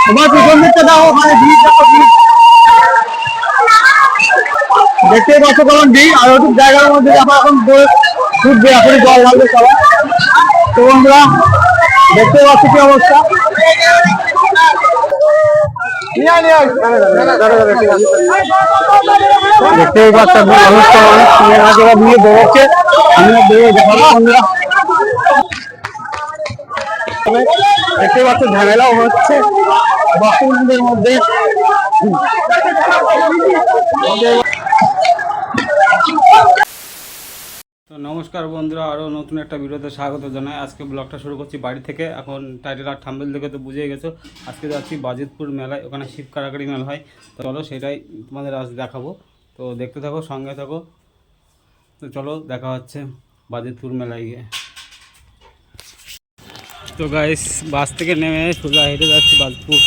তোমার পিছন দিকটা দাও, ওখানে ভিড় দেখো, দেখতে পাচ্ছ কেমন ভিড়। আর ওটুক জায়গার মধ্যে আমরা এখন ঢুকবে, এখন জল ঢালবে সবাই। তো বন্ধুরা দেখতে পাচ্ছ কি অবস্থা। দেখতেই পাচ্ছ অবস্থা, অনেক নিয়ে বেরোচ্ছে। আমি দেখাবো বন্ধুরা, দেখতে পাচ্ছ ঝামেলাও হচ্ছে ভক্তদের মধ্যে। তো নমস্কার বন্ধুরা, আরও নতুন একটা ভিডিওতে স্বাগত জানাই। আজকে ব্লগটা শুরু করছি বাড়ি থেকে। এখন টাইটেল আর থাম্বনেল দেখে তো বুঝেই গেছো, আজকে যাচ্ছি বাজিতপুর মেলায়। ওখানে শিব কারাকারি মেলা হয়। তো চলো সেটাই তোমাদের আজ দেখাবো। তো দেখতে থাকো, সঙ্গে থাকো। তো চলো দেখা হচ্ছে বাজিতপুর মেলায় গিয়ে। তো গাইস, বাস থেকে নেমে সোজা হেঁটে যাচ্ছি বাজিতপুর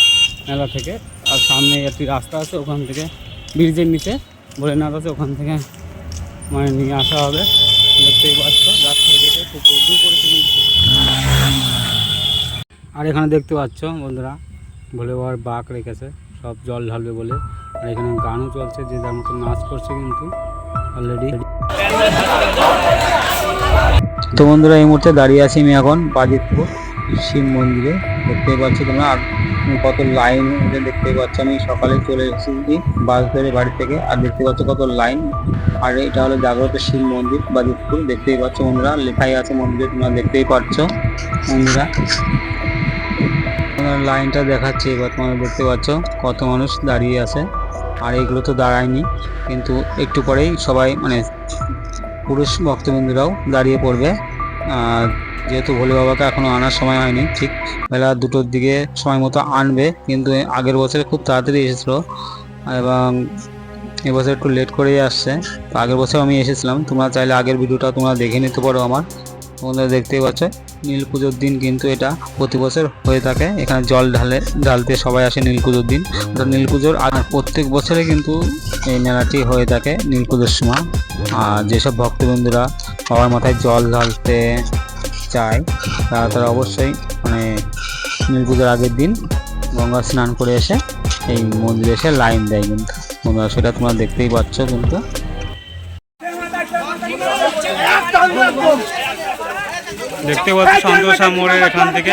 মেলা থেকে। আর সামনে একটি রাস্তা আছে, ওখান থেকে ব্রিজের নিচে ভোলেনাথ আছে, ওখান থেকে মানে নিয়ে আসা হবে। দেখতেই পাচ্ছ রাস্তা হেঁটে খুব রোদ্দুর করেছে কিন্তু। আর এখানে দেখতে পাচ্ছ বন্ধুরা, ভোলে বাবার বাঁক রেখেছে, সব জল ঢালবে বলে। আর এখানে গানও চলছে, যে যার মতো নাচ করছে কিন্তু অলরেডি। তো বন্ধুরা, এই মুহূর্তে দাঁড়িয়ে আছি আমি এখন বাজিতপুর শিব মন্দিরে। দেখতেই পাচ্ছ তোমরা, আর কত লাইন দেখতেই পাচ্ছ। আমি সকালে চলে এসেছি বাস ধরে বাড়ি থেকে, আর দেখতে পাচ্ছ কত লাইন। আর এটা হলো জাগ্রত শিব মন্দির বাজিতপুর। দেখতেই পাচ্ছ বন্ধুরা, লেখাই আছে মন্দিরে, তোমরা দেখতেই পাচ্ছ বন্ধুরা। লাইনটা দেখাচ্ছে এবার, তোমরা দেখতে পাচ্ছ কত মানুষ দাঁড়িয়ে আছে। আর এগুলো তো দাঁড়ায়নি, কিন্তু একটু পরেই সবাই মানে পুরুষ ভক্তবৃন্দরাও দাঁড়িয়ে পড়বে। যেহেতু ভোলে বাবাকে এখনো আনার সময় হয়নি, ঠিক বেলা 2টোর দিকে সময় মতো আনবে। কিন্তু আগের বছরে খুব তাড়াতাড়ি এসেছিল, এবং এবছর একটু লেট করেই আসছে। তো আগের বছর আমি এসেছিলাম, তোমরা চাইলে আগের ভিডিওটা তোমরা দেখে নিতে পারো আমার। তোমরা দেখতেই পাচ্ছ নীল পুজোর দিন কিন্তু এটা প্রতি বছর হয়ে থাকে। এখানে জল ঢালতে সবাই আসে নীল পুজোর দিন। নীল পুজোর আর প্রত্যেক বছরে কিন্তু এই মেলাটি হয়ে থাকে নীল পুজোর সময়। আর যেসব ভক্তবৃন্দুরা বাবার মাথায় জল ঢালতে চায়, তারা অবশ্যই মানে নীল পুজোর আগের দিন গঙ্গা স্নান করে এসে এই মন্দিরে এসে লাইন দেয়। কিন্তু তোমরা সেটা তোমরা দেখতেই পাচ্ছ। কিন্তু দেখতে পাচ্ছ সন্তোষা মোড়ের এখান থেকে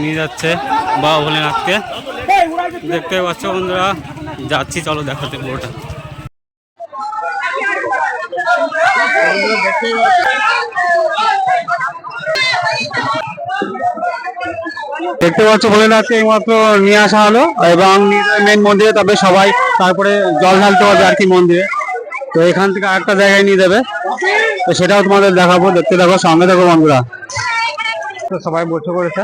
নিয়ে যাচ্ছে বাবা ভোলেনাথকে। দেখতে পাচ্ছ বন্ধুরা, যাচ্ছি, চলো দেখাতে পুরোটা। দেখতে পাচ্ছ ভোলেনাথকে এইমাত্র নিয়ে আসা হলো, এবং মেন মন্দিরে তবে সবাই তারপরে জল ঢালতে হবে আর কি মন্দিরে। তো এখান থেকে আরেকটা জায়গায় নিয়ে যাবে, তো সেটাও তোমাদের দেখাবো। দেখতে থাকো, সঙ্গে থাকো বন্ধুরা। তো সবাই বসে করেছে,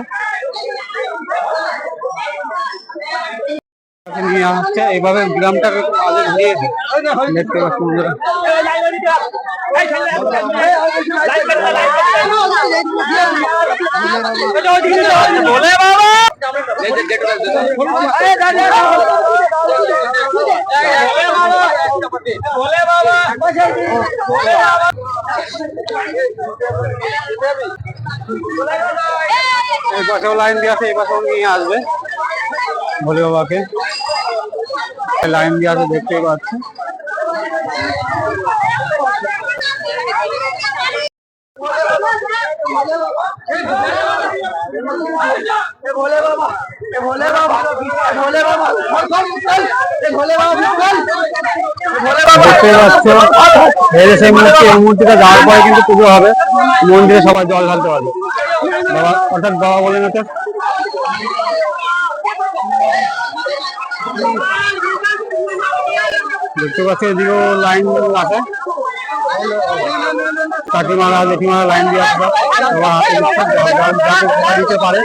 নিয়ে আসছে এইভাবে গ্রামটাকে ঘুরিয়েছে। দেখতে পাচ্ছ বন্ধুরা, এই পাশেও লাইন দিয়ে আছে, এই পাশেও নিয়ে আসবে ভোলে বাবাকে। লাইন দিয়ে আছে, দেখতেই পাচ্ছি। দেখতে পাচ্ছ সেই মূর্তিটা যাওয়ার পরে কিন্তু পুজো হবে, মন্দিরে সবাই জল ঢালতে পারবে বাবা, অর্থাৎ বাবা ভোলেনাথের। দেখতে পাচ্ছি এদিকেও লাইন আছে, কাকিমারা জেঠিমারা লাইন দিয়ে আসবে দিতে পারে।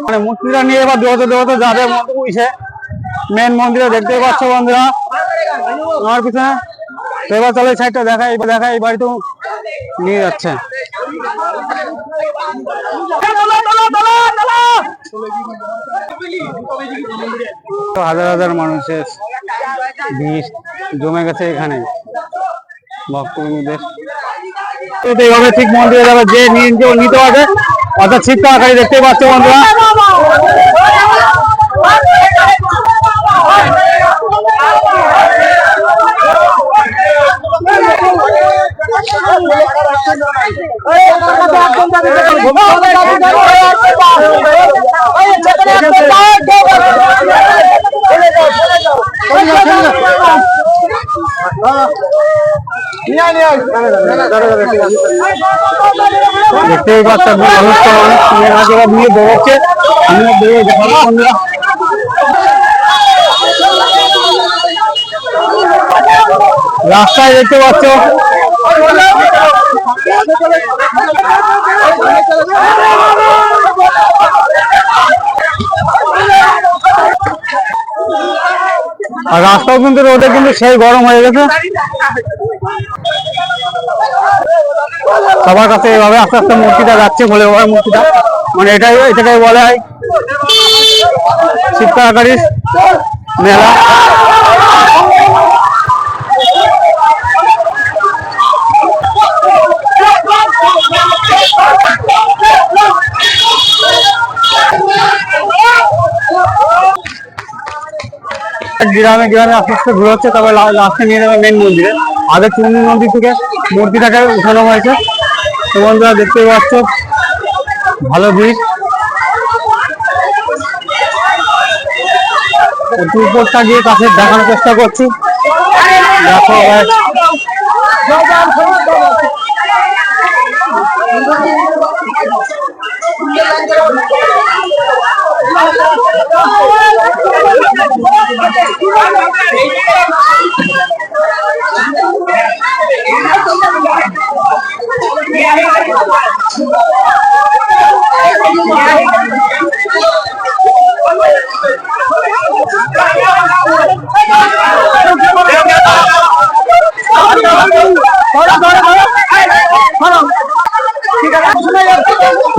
মানে মূর্তিটা নিয়ে এবার দেবতা যাবে মেন মন্দিরে। দেখতে পাচ্ছ বন্ধুরা আমার পিছনে তো এবার চলো এই সাইডটা দেখা এই বাড়ি তো নিয়ে যাচ্ছে। হাজার হাজার মানুষের ভিড় জমে গেছে এখানে ভক্তবৃন্দদের। এইভাবে ঠিক মন্দিরে যাবে যে নিতে হবে, অর্থাৎ শিব তাড়াতাড়ি দেখতে পাচ্ছ বন্ধুরা। দেখতেই পাচ্ছেন নিয়ে দৌড়চ্ছে, রাস্তায় দেখতে পাচ্ছ আর রাস্তাও কিন্তু রোদে কিন্তু সেই গরম হয়ে গেছে। সবার কাছে এভাবে আস্তে আস্তে মূর্তিটা যাচ্ছে বলে মূর্তিটা মানে এটাকে বলা হয় শিব তাড়াতাড়ি মেলা। গ্রামে গ্রামে আস্তে আস্তে ঘুরে হচ্ছে, তবে লাস্টে নিয়ে যাবে মেন মন্দিরে। আগে চুনি মন্দির থেকে মূর্তিটাকে উঠানো হয়েছে। তো বন্ধুরা দেখতেই পাচ্ছ ভালো ভিড়, একটু উপরটা গিয়ে কাছে দেখানোর চেষ্টা করছি। দেখো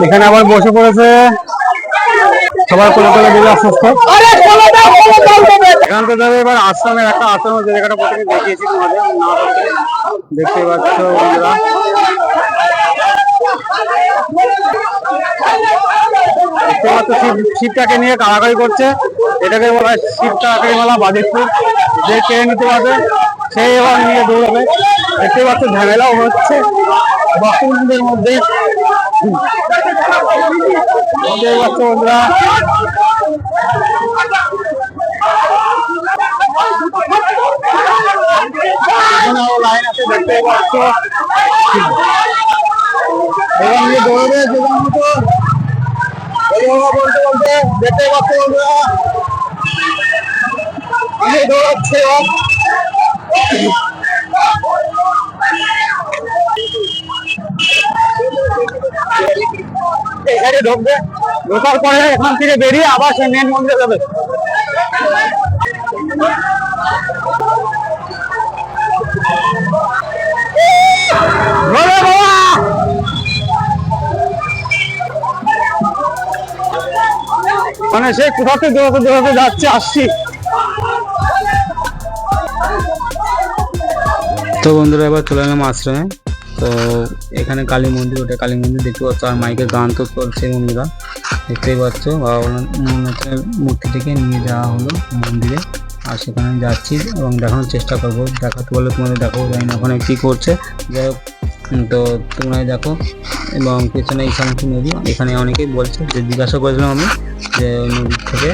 এখানে আবার বসে পড়েছে সবাই কোলে কোলে দিলে আস্তে আস্তে। এখান থেকে এবার আশ্রমের একটা আশ্রম হচ্ছে, যেখানে প্রথমে দেখিয়েছি তোমাদের, দেখতে পাচ্ছ বন্ধুরা। দেখতে পাচ্ছ শিবটাকে নিয়ে কাড়াকাড়ি করছে, এটাকে বলা হয় শিব তাড়াতাড়ি মেলা বাজিতপুর। যে কে নিতে পারবে সেই এবার নিয়ে দৌড়াবে। দেখতে পাচ্ছ ঝামেলাও হচ্ছে ভক্তবৃন্দের মধ্যে। দেখতে পাচ্ছ বন্ধুরা লাইন আছে, দেখতে পাচ্ছ এবার নিয়ে দৌড়বে যে মতো বলতে বলতে। দেখতে পাচ্ছ বন্ধুরা দৌড়াচ্ছে এখানে ঢুকবে, ঢোকার পরে এখান থেকে বেরিয়ে আবার সে মেন মন্দিরে যাবে। মানে সে কোথা থেকে দৌড়াতে দৌড়াতে যাচ্ছে আসছি। তো বন্ধুরা এবার চলে এলাম আশ্রমে। তো এখানে কালী মন্দির, ওটা কালী মন্দির দেখতে পাচ্ছ, আর মাইকে গান তো চলছে বন্ধুরা দেখতেই পাচ্ছ। বাবা মূর্তিটিকে নিয়ে যাওয়া হলো মন্দিরে, আর সেখানে যাচ্ছি এবং দেখানোর চেষ্টা করবো। দেখাতে বলে তোমাদের দেখাবো, জানি না ওখানে কী করছে, যাই হোক। তো তোমরাই দেখো। এবং পেছনে এই সমস্ত নদী, এখানে অনেকেই বলছে যে জিজ্ঞাসা করেছিলাম আমি যে ওই নদীর থেকে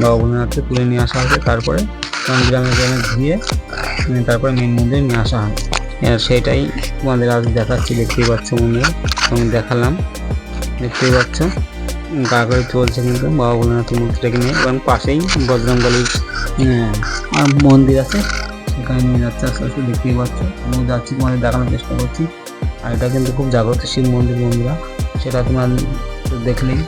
বাবা ভোলেনাথকে তুলে নিয়ে আসা হবে, তারপরে গ্রামে গ্রামে ঘুরিয়ে তারপরে মেন মন্দিরে নিয়ে আসা হয়। সেটাই তোমাদের আজ দেখাচ্ছি। দেখতেই পাচ্ছ মন্দিরে আমি দেখালাম, দেখতেই পাচ্ছ কাকারি চলছে কিন্তু বাবা ভোলেনাথের মূর্তিটাকে নিয়ে। এবং পাশেই বজরংবলীর মন্দির আছে, সেখানে নিয়ে যাচ্ছে আস্তে আস্তে। দেখতেই পাচ্ছ আমি যাচ্ছি, তোমাদের দেখানোর চেষ্টা করছি। আর এটা কিন্তু খুব জাগ্রত শিব মন্দির বন্ধুরা, সেটা তোমরা দেখলেই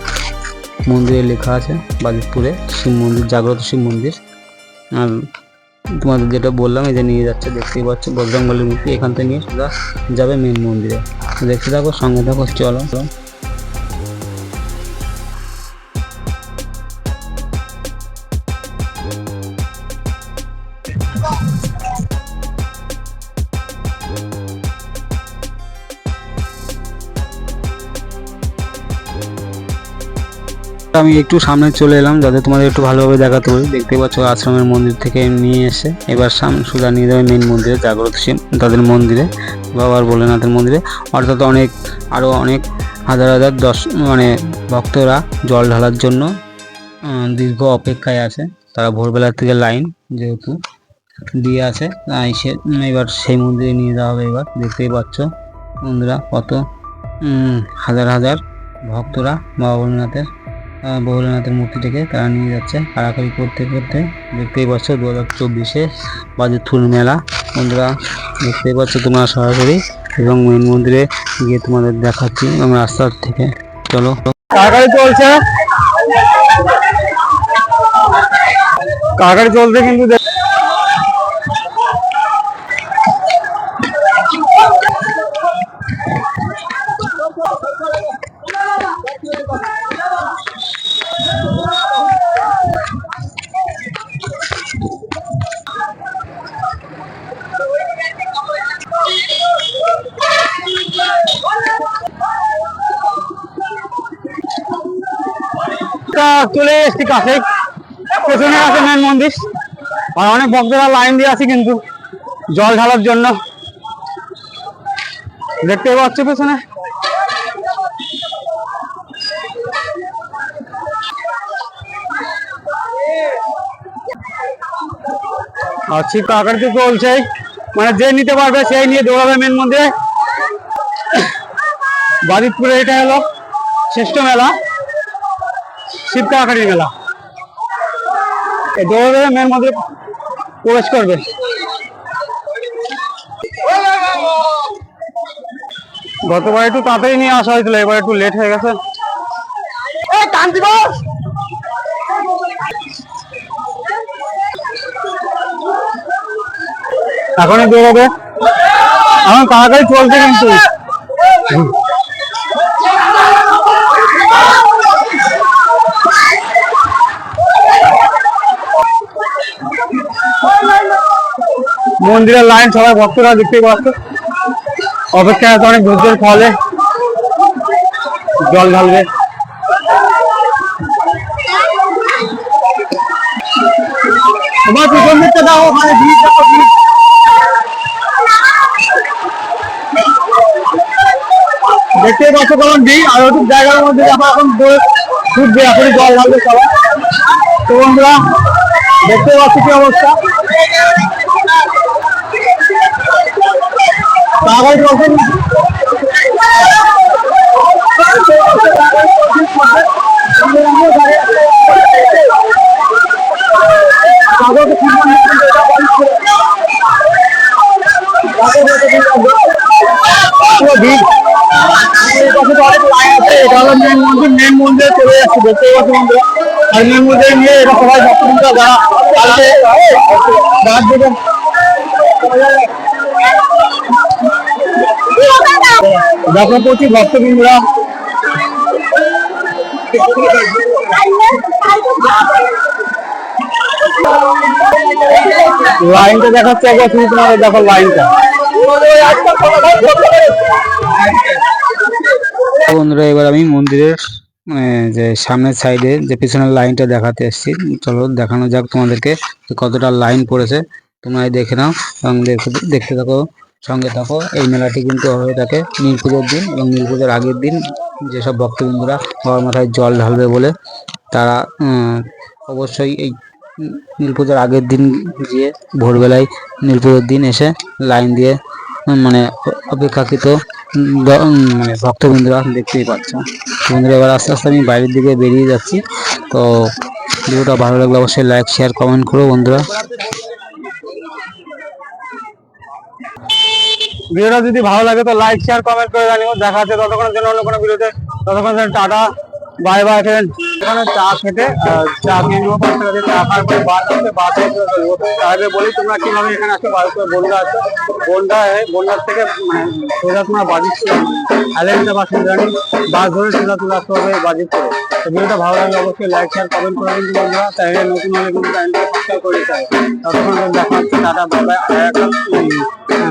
মন্দিরে লেখা আছে বাজিতপুরে শিব মন্দির, জাগ্রত শিব মন্দির। আর তোমাদের যেটা বললাম, এই যে নিয়ে যাচ্ছে, দেখতেই পাচ্ছ বজরংবলীর মূর্তি। এখান থেকে নিয়ে সোজা যাবে মেন মন্দিরে। তো দেখতে থাকো, সঙ্গে থাকো, চলো। আমি একটু সামনে চলে এলাম যাতে তোমাদের একটু ভালোভাবে দেখাতে পারি। দেখতে পাচ্ছ আশ্রমের মন্দির থেকে নিয়ে এসে এবার সামনে সোজা নিয়ে যাবে মেন মন্দিরে, জাগ্রত শিব তাদের মন্দিরে, বাবার ভোলেনাথের মন্দিরে। অর্থাৎ আরও অনেক হাজার হাজার মানে ভক্তরা জল ঢালার জন্য দীর্ঘ অপেক্ষায় আছে। তারা ভোরবেলার থেকে লাইন যেহেতু দিয়ে আছে, এবার সেই মন্দিরে নিয়ে যাওয়া হবে। এবার দেখতেই পাচ্ছ বন্ধুরা কত হাজার হাজার ভক্তরা বাবা ভোলেনাথের মূর্তিটাকে তারা নিয়ে যাচ্ছে কাড়াকাড়ি করতে করতে। দেখতেই পাচ্ছ 2024-এ বাজিতপুর মেলা বন্ধুরা, দেখতেই পাচ্ছ তোমরা সরাসরি। এবং মেন মন্দিরে গিয়ে তোমাদের দেখাচ্ছি এবং রাস্তার থেকে। চলো, কাড়াকাড়ি চলছে, কাড়াকাড়ি চলছে কিন্তু চলে এসছি কাছে, পেছনে আছে মেন মন্দির। আর অনেক ভক্তরা লাইন দিয়ে আছে কিন্তু জল ঢালার জন্য, দেখতে পাচ্ছ পেছনে। আর শিব কাড়াকাড়ি তো চলছে, মানে যে নিতে পারবে সেই নিয়ে দৌড়াবে মেন মন্দিরে। বাজিতপুরে এটা হলো শ্রেষ্ঠ মেলা, শিব কাড়াকাড়ি মেলা। দৌড়াবে মেন মন্দিরে প্রবেশ করবে। গতবার একটু তাড়াতাড়ি নিয়ে আসা হয়েছিল, এবার একটু লেট হয়ে গেছে। এখনই দৌড়াবে, এখন তাড়াতাড়ি চলছে কিন্তু। মন্দিরের লাইন, সবাই ভক্তরা দেখতেই পাচ্ছ, অপেক্ষায় আছে অনেক ধৈর্যের ফলে জল ঢালবে। তোমার পিছন দিকটা দাও, ওখানে ভিড় দেখো, ভিড়। দেখতেই পাচ্ছ কেমন ভিড়, আর ওটুক জায়গার মধ্যে এখন ছুটবে, এখনই জল ঢালবে সবাই। তো বন্ধুরা দেখতে পাচ্ছ কি অবস্থা, কাগজ রকম মেন মন্দিরে চলে যাচ্ছে, দেখতে পাচ্ছি বন্ধুরা। আর মেন মন্দিরে নিয়ে এটা সবাই ভক্তবৃন্দরা যারা ডাক দেবেন, দেখো প্রচুর ভক্তবৃন্দরা লাইনটা দেখাচ্ছে। একবার তুমি তোমাদের দেখো লাইনটা বন্ধুরা। এবার আমি মন্দিরের যে সামনের সাইডে যে পিছনের লাইনটা দেখাতে এসেছি। চলো দেখানো যাক তোমাদেরকে কতটা লাইন পড়েছে, তোমরা দেখে নাও এবং দেখতে থাকো, সঙ্গে থাকো। এই মেলাটি কিন্তু হয়ে থাকে নীল পুজোর দিন এবং নীল পুজোর আগের দিন। যেসব ভক্তবৃন্দরা বাবার মাথায় জল ঢালবে বলে তারা অবশ্যই এই নীল পুজোর আগের দিন গিয়ে ভোরবেলায় নীল পুজোর দিন এসে লাইন দিয়ে মানে অপেক্ষাকৃত মানে ভক্তবৃন্দরা দেখতেই পাচ্ছ বন্ধুরা। এবার আস্তে আস্তে আমি বাইরের দিকে বেরিয়ে যাচ্ছি। তো ভিডিওটা ভালো লাগলে অবশ্যই লাইক শেয়ার কমেন্ট করো বন্ধুরা। ভিডিওটা যদি ভালো লাগে তো লাইক শেয়ার কমেন্ট করে জানিও। দেখা হচ্ছে ততক্ষণের জন্য অন্য কোনো ভিডিওতে, ততক্ষণ টাটা। Bye bye friend. এখানে চা খেতে চা খেয়ে নেবো 5 টাকা দিয়ে, চা খাওয়ার পরে বাস আসছে, বাসে চলবো। তার আগে বলি তোমরা কিভাবে এখানে আসতে পারো। বনগা আছে, বনগার থেকে মানে সোজা তোমার বাজিত আলেন্টা বা সুন্দরানি বাস ধরে সোজা চলে আসতে হবে বাজিত করে। তো ভিডিওটা ভালো লাগলে অবশ্যই লাইক শেয়ার কমেন্ট করে কিন্তু বন্ধুরা, চ্যানেলে নতুন হলে কিন্তু চ্যানেলটা সাবস্ক্রাইব করে দিতে হবে। ততক্ষণ দেখা হচ্ছে, টাটা বাই বাই। আর একটা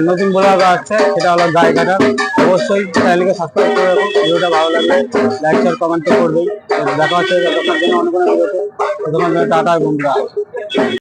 নতুন ব্লগ আসছে, সেটা হলো জায়গাটা। অবশ্যই চ্যানেলকে সাবস্ক্রাইব করে রাখুন। ভিডিওটা ভালো লাগলে লাইক শেয়ার কমেন্ট তো করবেই। দেখা হচ্ছে ততক্ষণ জন্য অনেক অনেক ভিডিওতে, ততক্ষণ জন্য টাটা বন্ধুরা।